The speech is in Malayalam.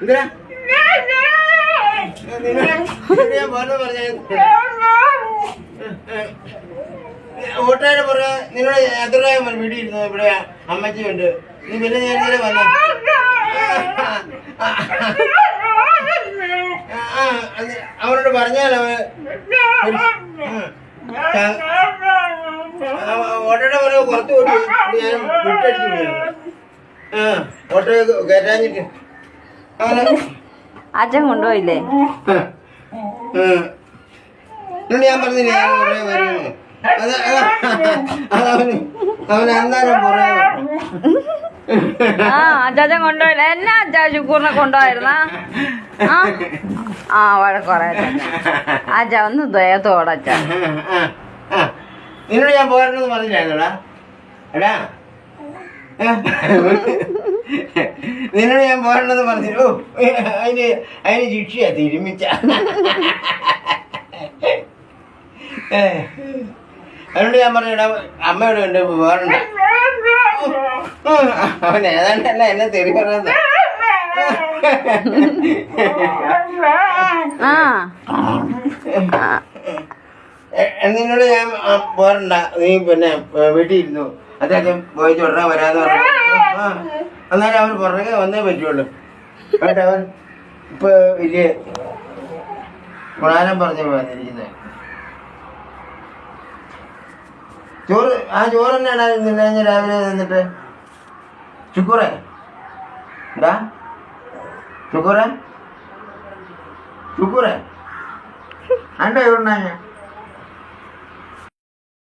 എന്തിനാ ഞാൻ പറഞ്ഞു ഓട്ടോയുടെ പുറകെ നിന്നോട് എത്ര രൂപ വീട്ടിൽ ഇരുന്നു? ഇവിടെ അമ്മച്ചി ഉണ്ട്. നീ പിന്നെ നേരത്തെ വന്ന അവനോട് പറഞ്ഞാൽ ഓട്ടോയുടെ പുറകെ പുറത്ത് കൂട്ടി ഞാൻ വിട്ടടിച്ചു പോയാണ്. ഓട്ടോ കയറ്റാഞ്ഞിട്ട് അച്ഛൻ കൊണ്ടുപോയില്ലേ? ഞാൻ പറഞ്ഞില്ലേ ഞാൻ കുറേ വരുമെന്ന്. അവൻ അന്നേരം കുറേ അച്ചാച്ചൻ കൊണ്ടുപോയില്ല. എന്നാ അച്ഛാ ശുക്കൂറിനെ കൊണ്ടുപോയിരുന്ന? വഴക്കുറേ അച്ഛാ ഒന്ന് ദയത്തോടച്ച. നിന്നോട് ഞാൻ പോരണമെന്ന് പറഞ്ഞില്ലായിരുന്നോടാ? എടാ നിന്നോട് ഞാൻ പോരണമെന്ന് പറഞ്ഞു. അതിന് ശിക്ഷയാ തിരുമിച്ച. അതുകൊണ്ട് ഞാൻ പറഞ്ഞു ഇടാ അമ്മയോട് ഉണ്ട് പോരണ്ട. അവൻ ഏതാണ്ടല്ല എന്നെ തെറി പറയുന്നത്. നിന്നോട് ഞാൻ പോരണ്ട, നീ പിന്നെ വീട്ടിൽ ഇരുന്നു. അത്യാവശ്യം പോയി ചൊടാൻ വരാന്ന് പറഞ്ഞു. എന്നാലും അവൻ പുറകെ വന്നേ പറ്റുള്ളൂ. കേട്ടോ അവൻ ഇപ്പൊ വലിയ ഗുണാനം പറഞ്ഞു വന്നിരിക്കുന്നത്. ചോറ് ചോറ് തന്നെയാണ് നിന്നെ രാവിലെ നിന്നിട്ട്. ശുക്കൂറേ എന്താ ശുക്കൂറേ അണ്ട ചോറുണ്ടാ ഞാൻ